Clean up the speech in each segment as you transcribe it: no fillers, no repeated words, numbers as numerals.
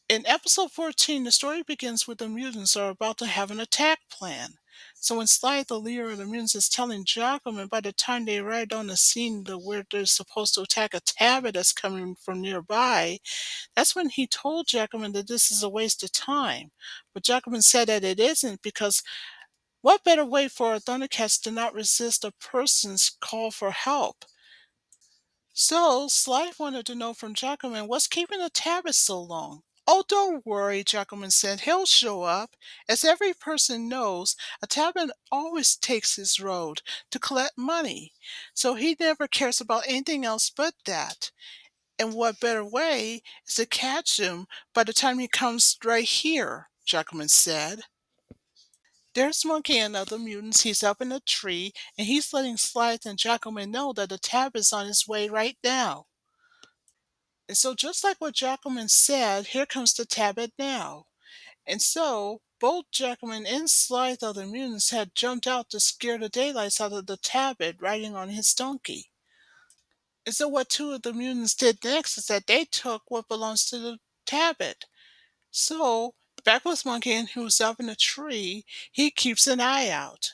In episode 14, the story begins with the mutants are about to have an attack plan. So when Slythe, the leader of the mutants, is telling Jacqueline, and by the time they arrive on the scene where they're supposed to attack a tablet that's coming from nearby, that's when he told Jacqueline that this is a waste of time. But Jacqueline said that it isn't because what better way for a Thundercats to not resist a person's call for help? So, Slythe wanted to know from Jacqueline what's keeping the tablet so long. Oh, don't worry, Jacqueline said. He'll show up. As every person knows, a tablet always takes his road to collect money. So he never cares about anything else but that. And what better way is to catch him by the time he comes right here, Jacqueline said. There's Monkey and other mutants. He's up in a tree, and he's letting Slythe and Jacqueline know that the tab is on his way right now. And so, just like what Jacqueline said, here comes the tablet now. And so, both Jacqueline and Slythe of the mutants had jumped out to scare the daylights out of the tablet riding on his donkey. And so, what two of the mutants did next is that they took what belongs to the tablet. So, back with Monkey, who's up in a tree, he keeps an eye out.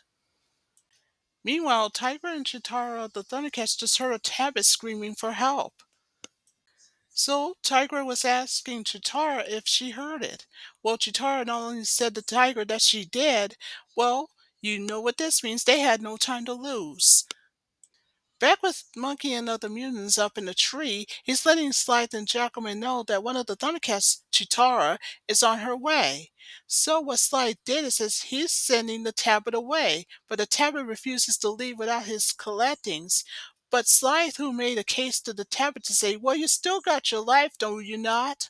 Meanwhile, Tiger and Chitara, the Thundercats, just heard a tablet screaming for help. So Tigra was asking Chitara if she heard it. Well, Chitara not only said to Tiger that she did, well, you know what this means. They had no time to lose. Back with Monkey and other mutants up in the tree, he's letting Slythe and Jacqueline know that one of the Thundercats, Chitara, is on her way. So what Slythe did is he's sending the tablet away, but the tablet refuses to leave without his collectings. But Slythe, who made a case to the tablet to say, well, you still got your life, don't you not?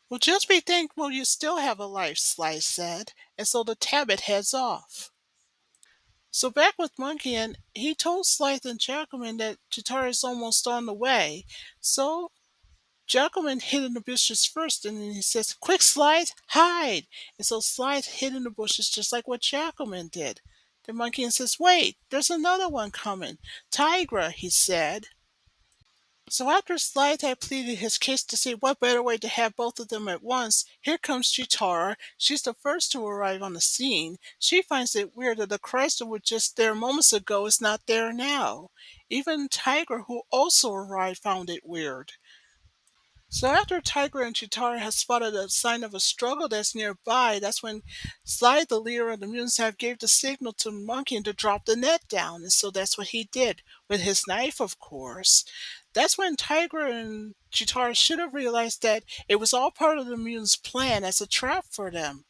Well, just be thankful you still have a life, Slythe said, and so the tablet heads off. So back with Monkey, and he told Slythe and Jacqueline that Chitara is almost on the way. So Jacqueline hid in the bushes first, and then he says, quick, Slythe, hide! And so Slythe hid in the bushes just like what Jacqueline did. The Monkey says, wait, there's another one coming. Tigra, he said. So after Slythe had pleaded his case to see what better way to have both of them at once, here comes Chitara. She's the first to arrive on the scene. She finds it weird that the Christ that was just there moments ago is not there now. Even Tiger, who also arrived, found it weird. So after Tiger and Chitara have spotted a sign of a struggle that's nearby, that's when Slythe, the leader of the mutants, have gave the signal to Monkey to drop the net down, and so that's what he did with his knife, of course. That's when Tiger and Chitara should have realized that it was all part of the mutants' plan as a trap for them.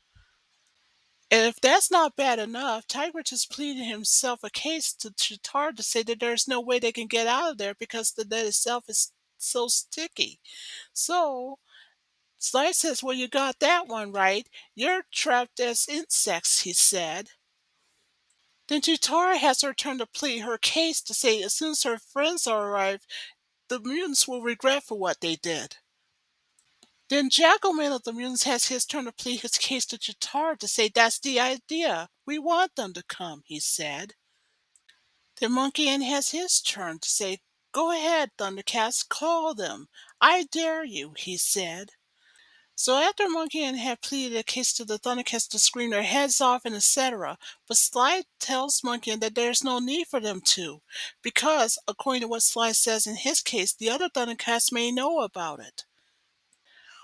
And if that's not bad enough, Tiger just pleaded himself a case to Chitara to say that there's no way they can get out of there because the net itself is so sticky. So Sly says, well, you got that one right. You're trapped as insects, he said. Then Chitara has her turn to plead her case to say as soon as her friends are arrived, the mutants will regret for what they did. Then Jackalman of the mutants has his turn to plead his case to Chitara to say that's the idea. We want them to come, he said. Then Monkey has his turn to say, go ahead, Thundercats, call them. I dare you, he said. So after Monkey had pleaded a case to the Thundercats to scream their heads off and etc., but Sly tells Monkey that there's no need for them to, because, according to what Sly says in his case, the other Thundercats may know about it.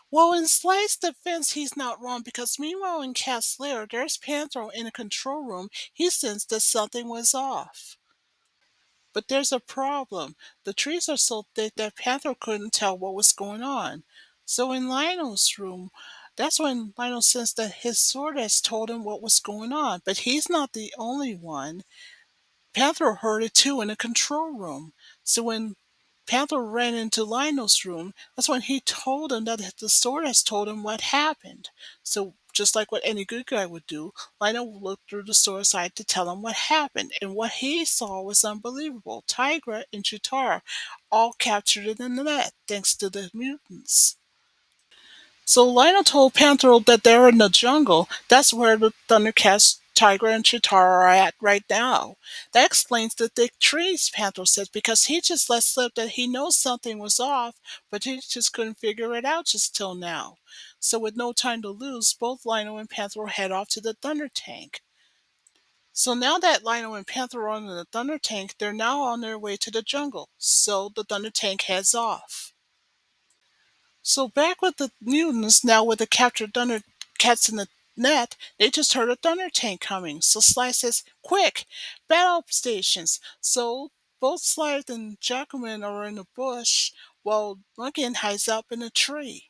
Well, in Sly's defense, he's not wrong, because meanwhile in Cat's lair, there's Panther in a control room. He sensed that something was off. But there's a problem. The trees are so thick that Panther couldn't tell what was going on. So in Lionel's room, that's when Lionel sensed that his sword has told him what was going on. But he's not the only one. Panther heard it too in the control room. So when Panther ran into Lionel's room, that's when he told him that the sword has told him what happened. So just like what any good guy would do, Lionel looked through the sword side to tell him what happened, and what he saw was unbelievable. Tigra and Chitara all captured in the net, thanks to the mutants. So Lionel told Panther that they're in the jungle. That's where the Thundercats Tiger and Chitara are at right now. That explains the thick trees, Panther says, because he just let slip that he knows something was off, but he just couldn't figure it out just till now. So with no time to lose, both Lino and Panther head off to the Thunder Tank. So now that Lino and Panther are in the Thunder Tank, they're now on their way to the jungle. So the Thunder Tank heads off. So back with the mutants, now with the captured Thundercats in the net, they just heard a Thunder Tank coming. So Sly says, "Quick, battle stations!" So both Slythe and Jacqueline are in the bush, while Lunkin hides up in a tree.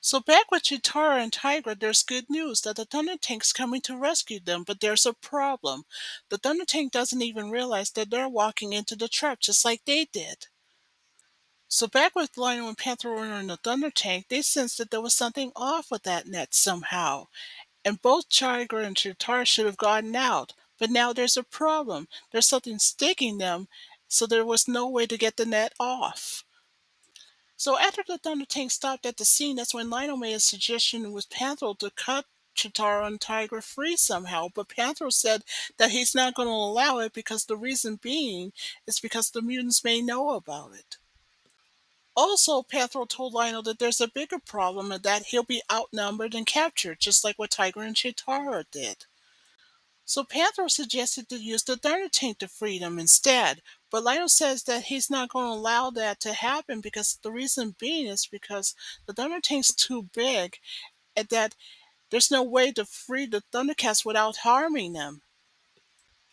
So back with Chitara and Tigra, there's good news that the Thunder Tank's coming to rescue them, but there's a problem. The Thunder Tank doesn't even realize that they're walking into the trap just like they did. So back with Lion and Panther were in the Thunder Tank, they sensed that there was something off with that net somehow. And both Tigra and Chitara should have gotten out. But now there's a problem. There's something sticking them, so there was no way to get the net off. So after the Thunder Tank stopped at the scene, that's when Lionel made a suggestion with Panther to cut Chitara and Tiger free somehow. But Panther said that he's not going to allow it because the reason being is because the mutants may know about it. Also, Panther told Lionel that there's a bigger problem and that he'll be outnumbered and captured, just like what Tiger and Chitara did. So Panther suggested to use the Thunder Tank to free them instead, but Lionel says that he's not going to allow that to happen because the reason being is because the Thunder Tank's too big and that there's no way to free the Thundercats without harming them.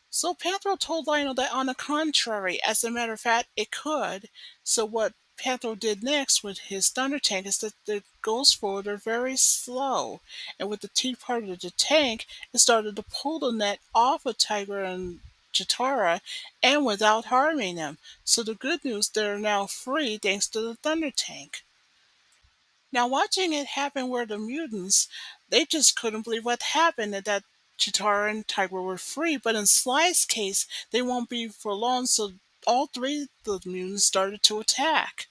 So Panther told Lionel that on the contrary, as a matter of fact, it could. So what Panther did next with his Thunder Tank is that the goes forward are very slow. And with the teeth part of the tank, it started to pull the net off of Tiger and Chitara and without harming them. So the good news, they're now free thanks to the Thunder Tank. Now, watching it happen where the mutants, they just couldn't believe what happened and that Chitara and Tiger were free. But in Sly's case, they won't be for long, so all three of the mutants started to attack.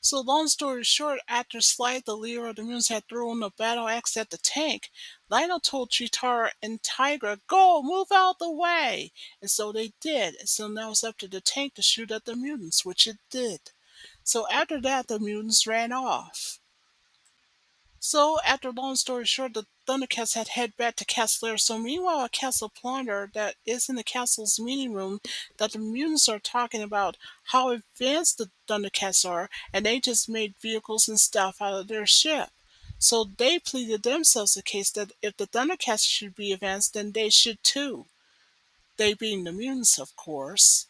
So, long story short, after Sly, the leader of the mutants, had thrown a battle axe at the tank, Lionel told Chitara and Tigra, "Go, move out the way!" And so they did. And so now it's up to the tank to shoot at the mutants, which it did. So after that, the mutants ran off. So, after long story short, the Thundercats had head back to Castle Air. So, meanwhile, at Castle Plunder, that is in the castle's meeting room, that the mutants are talking about how advanced the Thundercats are, and they just made vehicles and stuff out of their ship. So, they pleaded themselves a case that if the Thundercats should be advanced, then they should too. They being the mutants, of course.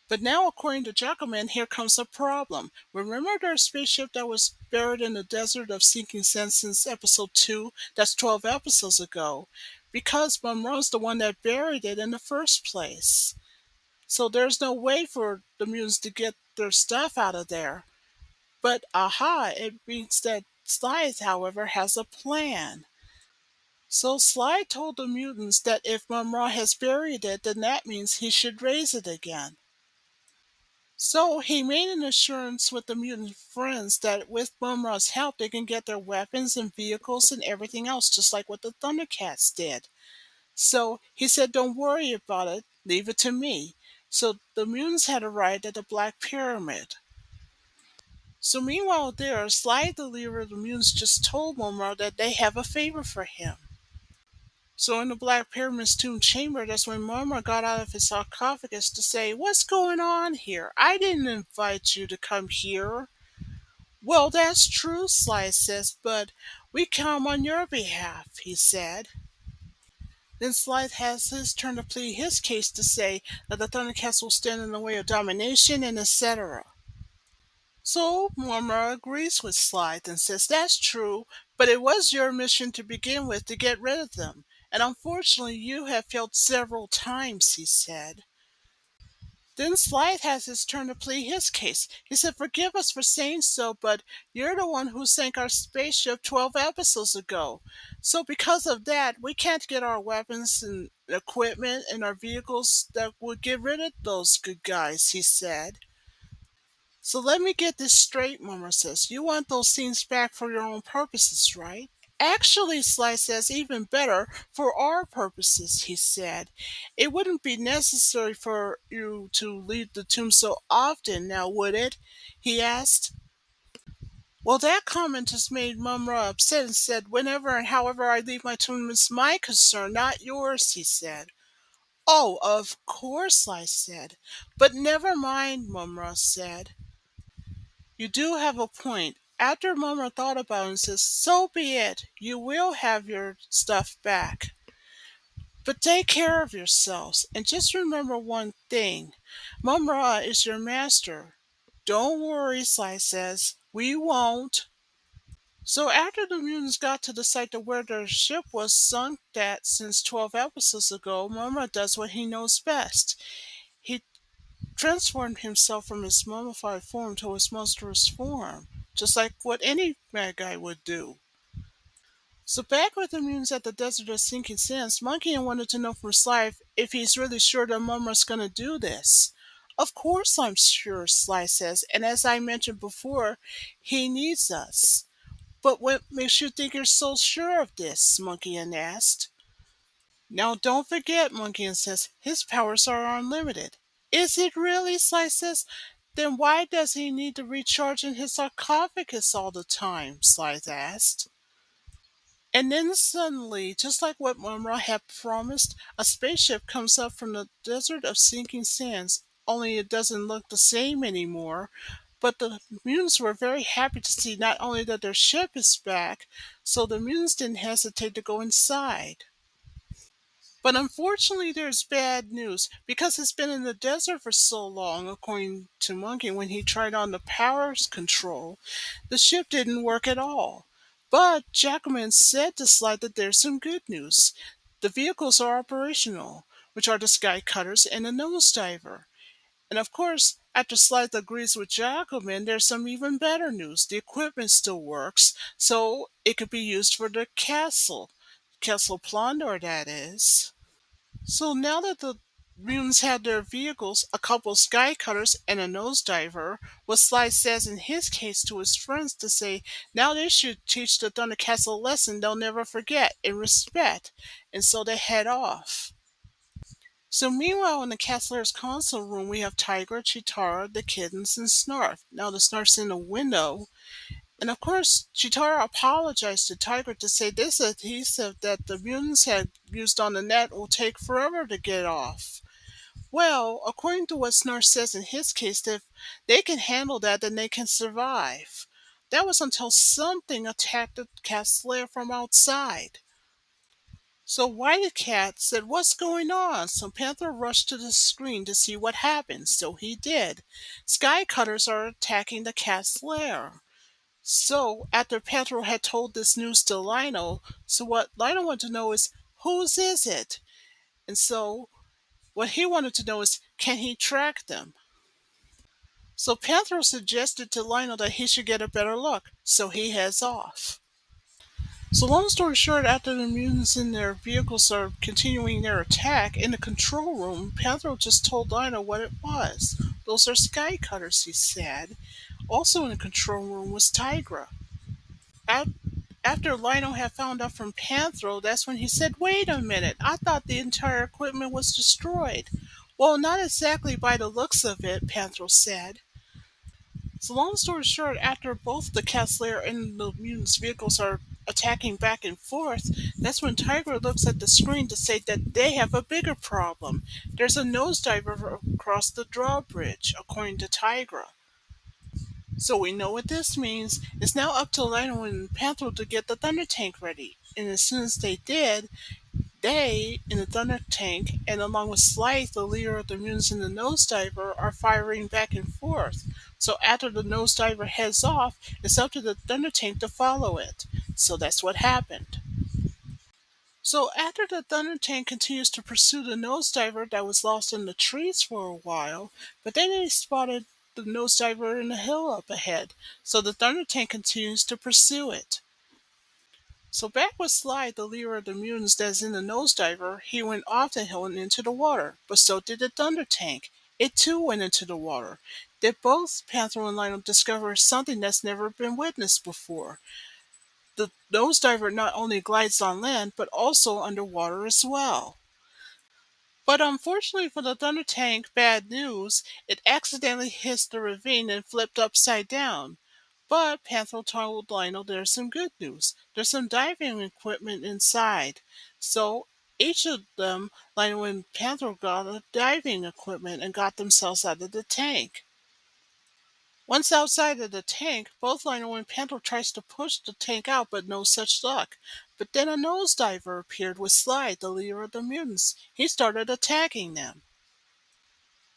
But now, according to Jackalman, here comes a problem. Remember their spaceship that was buried in the desert of Sinking Sand since episode 2? That's 12 episodes ago. Because Mumm-ra's the one that buried it in the first place. So there's no way for the mutants to get their stuff out of there. But aha, it means that Slythe, however, has a plan. So Sly told the mutants that if Mumm-ra has buried it, then that means he should raise it again. So he made an assurance with the mutant friends that with Mumm-ra's help they can get their weapons and vehicles and everything else, just like what the Thundercats did. So he said, "Don't worry about it, leave it to me." So the mutants had arrived at the Black Pyramid. So meanwhile there, Sly the leader of the mutants just told Mumm-ra that they have a favor for him. So in the Black Pyramid's tomb chamber, that's when Mumm-ra got out of his sarcophagus to say, "What's going on here? I didn't invite you to come here." "Well, that's true," Sly says, "but we come on your behalf," he said. Then Sly has his turn to plead his case to say that the Thundercats will stand in the way of domination and etc. So Mumm-ra agrees with Sly and says that's true, but it was your mission to begin with to get rid of them, and unfortunately you have failed several times, he said. Then Slythe has his turn to plead his case. He said, "Forgive us for saying so, but you're the one who sank our spaceship 12 episodes ago. So because of that, we can't get our weapons and equipment and our vehicles that would get rid of those good guys," he said. "So let me get this straight," Mummer says. "You want those scenes back for your own purposes, right?" Actually, Sly says, even better for our purposes, he said. It wouldn't be necessary for you to leave the tomb so often now, would it? He asked. Well, that comment just made Mumm-ra upset and said, whenever and however I leave my tomb is my concern, not yours, he said. Oh, of course, I said. But never mind, Mumm-ra said. You do have a point. After Mumm-ra thought about it and says, so be it. You will have your stuff back. But take care of yourselves, and just remember one thing. Mumm-ra is your master. Don't worry, Sly says. We won't. So after the mutants got to the site of where their ship was sunk at since 12 episodes ago, Mumm-ra does what he knows best. He transformed himself from his mummified form to his monstrous form, just like what any bad guy would do. So back with the mutants at the desert of sinking sands, Monkey wanted to know from Slythe if he's really sure that Mumm-ra's gonna do this. Of course I'm sure, Sly says, and as I mentioned before, he needs us. But what makes you think you're so sure of this? Monkey asked. Now don't forget, Monkey says, his powers are unlimited. Is it really? Sly says. Then why does he need to recharge in his sarcophagus all the time? Sly asked. And then suddenly, just like what Mumm-ra had promised, a spaceship comes up from the desert of sinking sands, only it doesn't look the same anymore. But the mutants were very happy to see not only that their ship is back, so the mutants didn't hesitate to go inside. But unfortunately, there's bad news. Because it's been in the desert for so long, according to Monkey, when he tried on the powers control, the ship didn't work at all. But Jackalman said to Slythe that there's some good news. The vehicles are operational, which are the Sky Cutters and the Nosediver. And of course, after Slythe agrees with Jackalman, there's some even better news. The equipment still works, so it could be used for the castle. Castle Plondor, that is. So now that the mutants have their vehicles, a couple of sky cutters, and a nosediver, what Sly says in his case to his friends to say, now they should teach the Thundercats a lesson they'll never forget and respect, and so they head off. So meanwhile in the Castler's console room we have Tigra, Chitara, the kittens, and Snarf. Now the Snarf's in the window, and of course, Chitara apologized to Tiger to say this adhesive that the mutants had used on the net will take forever to get off. Well, according to what Snarf says in his case, if they can handle that, then they can survive. That was until something attacked the cat's lair from outside. So Whitey Cat said, what's going on? So Panther rushed to the screen to see what happened. So he did. Sky Cutters are attacking the cat's lair. So, after Pedro had told this news to Lionel, so what Lionel wanted to know is, whose is it? And so, what he wanted to know is, can he track them? So Pedro suggested to Lionel that he should get a better look, so he heads off. So long story short, after the mutants in their vehicles are continuing their attack, in the control room, Pedro just told Lionel what it was. Those are sky cutters, he said. Also in the control room was Tigra. At After Lionel had found out from Panthro, that's when he said, wait a minute, I thought the entire equipment was destroyed. Well, not exactly by the looks of it, Panthro said. So long story short, after both the Catslayer and the mutants' vehicles are attacking back and forth, that's when Tiger looks at the screen to say that they have a bigger problem. There's a nosediver across the drawbridge, according to Tigra. So we know what this means. It's now up to Lionel and Panther to get the Thunder Tank ready. And as soon as they did, they, in the Thunder Tank, and along with Slythe, the leader of the mutants and the Nosediver, are firing back and forth. So after the Nosediver heads off, it's up to the Thunder Tank to follow it. So that's what happened. So after the Thunder Tank continues to pursue the Nosediver that was lost in the trees for a while, but then they spotted the Nosediver in the hill up ahead, so the Thunder Tank continues to pursue it. So back with Sly, the leader of the mutants that's in the Nosediver, he went off the hill and into the water, but so did the Thunder Tank. It too went into the water. They both, Panther and Lionel, discovered something that's never been witnessed before. The nosediver not only glides on land, but also underwater as well. But unfortunately for the Thunder Tank, bad news, it accidentally hit the ravine and flipped upside down. But Panther told Lionel there's some good news. There's some diving equipment inside. So each of them, Lionel and Panther, got a diving equipment and got themselves out of the tank. Once outside of the tank, both Lionel and Panther tries to push the tank out, but no such luck. But then a nosediver appeared with Slythe, the leader of the mutants. He started attacking them.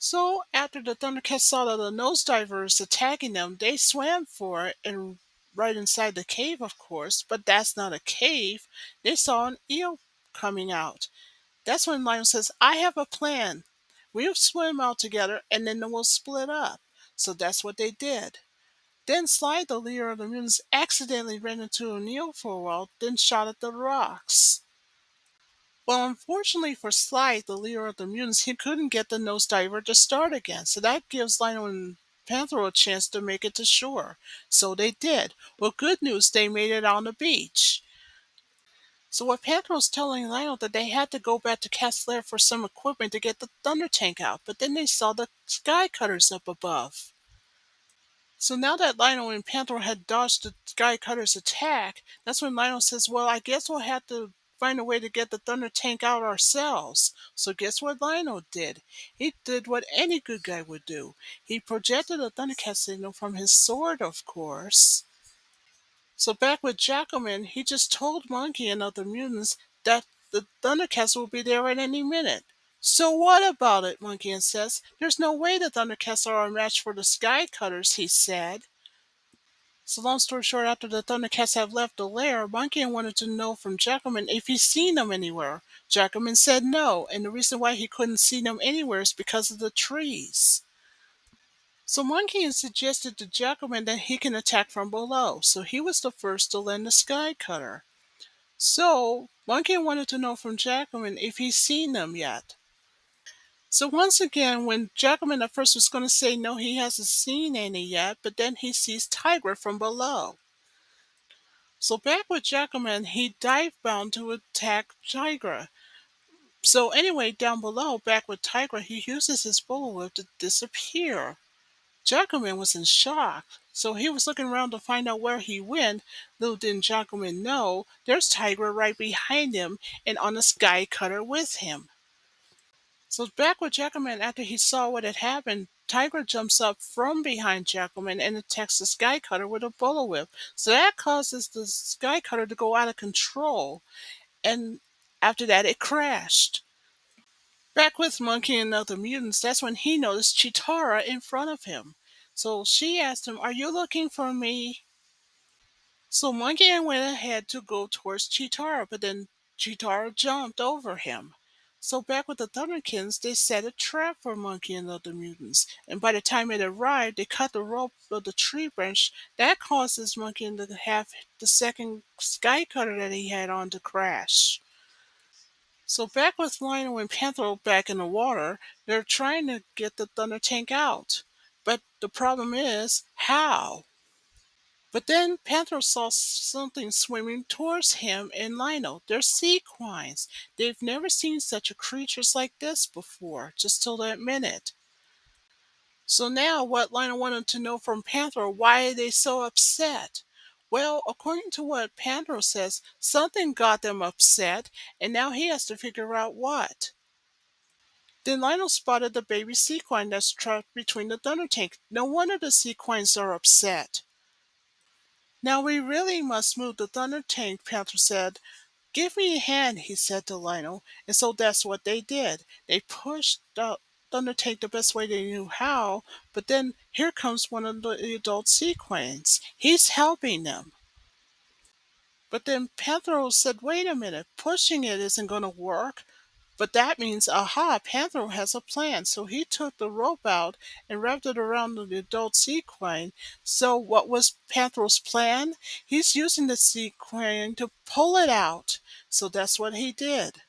So after the Thundercats saw that the nosediver was attacking them, they swam for it and right inside the cave, of course. But that's not a cave. They saw an eel coming out. That's when Lionel says, "I have a plan. We'll swim out together and then we'll split up." So that's what they did. Then Slythe, the leader of the mutants, accidentally ran into O'Neill for a while, then shot at the rocks. Well, unfortunately for Slythe, the leader of the mutants, he couldn't get the nosediver to start again, so that gives Lionel and Panther a chance to make it to shore. So they did. Well, good news, they made it on the beach. So what Panther was telling Lionel that they had to go back to Cat's Lair for some equipment to get the Thunder Tank out, but then they saw the Sky Cutters up above. So now that Lionel and Panther had dodged the Sky Cutter's attack, that's when Lionel says, "Well, I guess we'll have to find a way to get the Thunder Tank out ourselves." So guess what Lionel did? He did what any good guy would do. He projected a Thundercat signal from his sword, of course. So back with Jackalman, he just told Monkey and other mutants that the Thundercats will be there at any minute. "So what about it?" Monkey says. "There's no way the Thundercats are a match for the Sky Cutters," he said. So long story short, after the Thundercats have left the lair, Monkey wanted to know from Jackalman if he's seen them anywhere. Jackalman said no, and the reason why he couldn't see them anywhere is because of the trees. So Monkey suggested to Jackalman that he can attack from below, so he was the first to land the Sky Cutter. So Monkey wanted to know from Jackalman if he's seen them yet. So once again, when Jackalman at first was going to say no, he hasn't seen any yet, but then he sees Tigra from below. So back with Jackalman, he dive bound to attack Tigra. So anyway, down below, back with Tigra, he uses his bullwhip to disappear. Jackalman was in shock, so he was looking around to find out where he went. Little didn't Jackalman know, there's Tigra right behind him and on the Sky Cutter with him. So back with Jackalman, after he saw what had happened, Tigra jumps up from behind Jackalman and attacks the Sky Cutter with a bullwhip. So that causes the Sky Cutter to go out of control, and after that it crashed. Back with Monkey and other mutants, that's when he noticed Chitara in front of him. So she asked him, "Are you looking for me?" So Monkey went ahead to go towards Chitara, but then Chitara jumped over him. So back with the Thunderkins, they set a trap for Monkey and other mutants, and by the time it arrived, they cut the rope of the tree branch. That causes Monkey to have the second Sky Cutter that he had on to crash. So back with Lionel and Panther back in the water, they're trying to get the Thunder Tank out. But the problem is, how? But then Panther saw something swimming towards him and Lionel. They're sequins. They've never seen such a creatures like this before, just till that minute. So now what Lionel wanted to know from Panther, why are they so upset? Well, according to what Panther says, something got them upset, and now he has to figure out what. Then Lionel spotted the baby sequine that's trapped between the Thunder Tank. No wonder the sequins are upset. "Now we really must move the Thunder Tank," Panther said. "Give me a hand," he said to Lionel, and so that's what they did. They pushed the Thunder Tank the best way they knew how, but then here comes one of the adult sequins. He's helping them. But then Panther said, "Wait a minute, pushing it isn't going to work." But that means, aha, Panther has a plan. So he took the rope out and wrapped it around the adult sequine. So what was Panther's plan? He's using the sequine to pull it out. So that's what he did.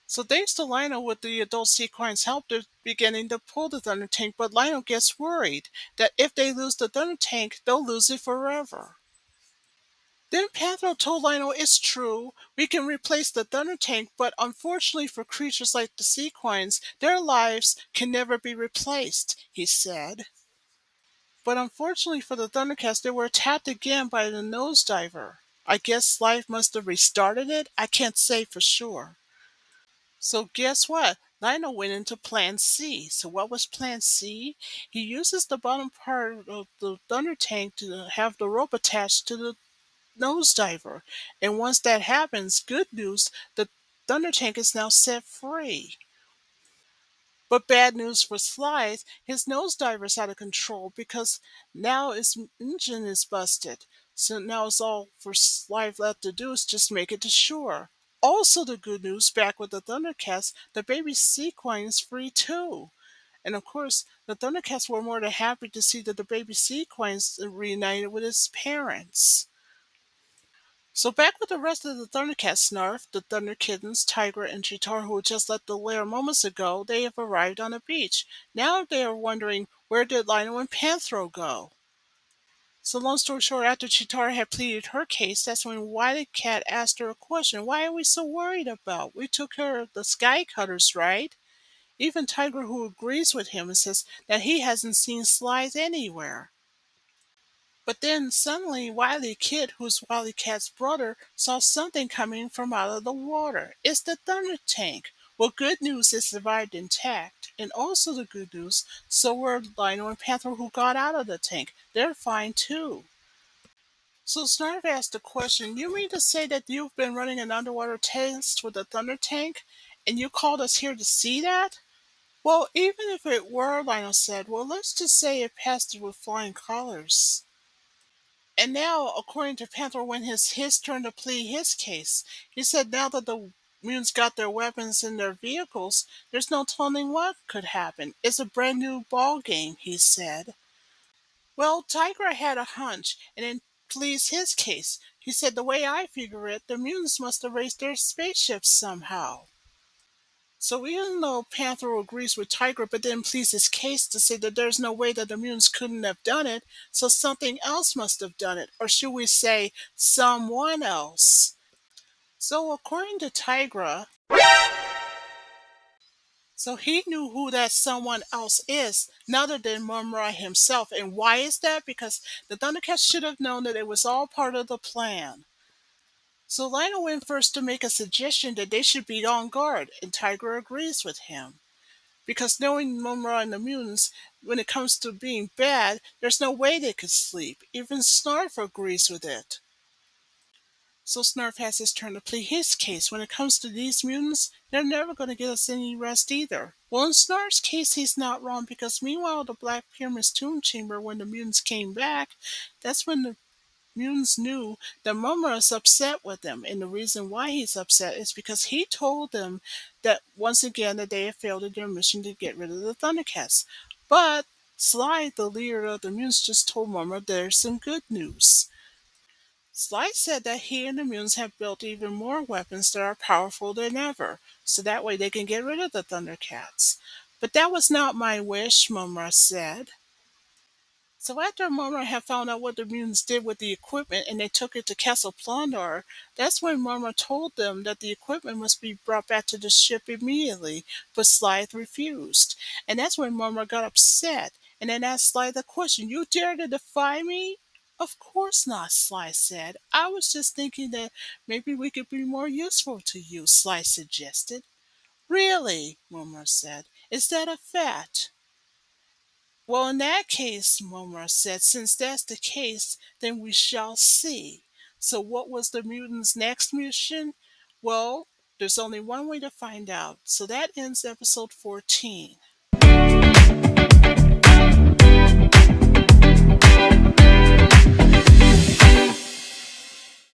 So thanks to Lionel with the adult sequine's help, they're beginning to pull the Thunder Tank. But Lionel gets worried that if they lose the Thunder Tank, they'll lose it forever. Then Panthro told Lionel, "It's true. We can replace the Thunder Tank, but unfortunately for creatures like the Sequines, their lives can never be replaced," he said. But unfortunately for the Thundercats, they were attacked again by the nosediver. I guess life must have restarted it. I can't say for sure. So guess what? Lionel went into Plan C. So what was Plan C? He uses the bottom part of the Thunder Tank to have the rope attached to the nosediver. And once that happens, good news, the Thunder Tank is now set free. But bad news for Slythe, his nosediver's out of control because now his engine is busted. So now it's all for Slythe left to do is just make it to shore. Also the good news, back with the Thundercats, the baby Sequine is free too. And of course, the Thundercats were more than happy to see that the baby Sequine is reunited with his parents. So back with the rest of the Thundercats, Snarf, the Thunder Kittens, Tigra, and Cheetor, who just left the lair moments ago, they have arrived on the beach. Now they are wondering, where did Lionel and Panthro go? So long story short, after Cheetor had pleaded her case, that's when Wily Cat asked her a question. Why are we so worried about? We took care of the Sky Cutters, right? Even Tigra, who agrees with him and says that he hasn't seen Slythe anywhere. But then suddenly Wily Kid, who's Wily Cat's brother, saw something coming from out of the water. It's the Thunder Tank. Well, good news, it survived intact. And also the good news, so were Lionel and Panther who got out of the tank. They're fine too. So Snarf asked the question, you mean to say that you've been running an underwater test with the Thunder Tank? And you called us here to see that? Well, even if it were, Lionel said, well, let's just say it passed with flying colors. And now, according to Panther, when his turn to plead his case, he said now that the mutants got their weapons in their vehicles, there's no telling what could happen. It's a brand new ball game, he said. Well, Tigra had a hunch and then pleads his case. He said the way I figure it, the mutants must have raised their spaceships somehow. So even though Panther agrees with Tiger but then pleads his case to say that there's no way that the mutants couldn't have done it, so something else must have done it. Or should we say someone else? So according to Tigra, so he knew who that someone else is, none other than Mumm-ra himself. And why is that? Because the Thundercats should have known that it was all part of the plan. So Lionel went first to make a suggestion that they should be on guard, and Tigra agrees with him. Because knowing Mumm-ra and the mutants, when it comes to being bad, there's no way they could sleep. Even Snarf agrees with it. So Snarf has his turn to plead his case. When it comes to these mutants, they're never going to get us any rest either. Well, in Snarf's case, he's not wrong because meanwhile, the Black Pyramid's tomb chamber, when the mutants came back, that's when the mutants knew that Mumm-ra is upset with them, and the reason why he's upset is because he told them that once again that they had failed in their mission to get rid of the Thundercats. But Slythe, the leader of the mutants, just told Mumm-ra there's some good news. Slythe said that he and the mutants have built even more weapons that are powerful than ever, so that way they can get rid of the Thundercats. But that was not my wish, Mumm-ra said. So after Mumm-ra had found out what the mutants did with the equipment and they took it to Castle Plondar, that's when Mumm-ra told them that the equipment must be brought back to the ship immediately, but Slythe refused. And that's when Mumm-ra got upset and then asked Slythe a question. You dare to defy me? Of course not, Slythe said. I was just thinking that maybe we could be more useful to you, Slythe suggested. Really? Mumm-ra said. Is that a fact? Well, in that case, Mumm-ra said, since that's the case, then we shall see. So what was the mutants' next mission? Well, there's only one way to find out. So that ends episode 14.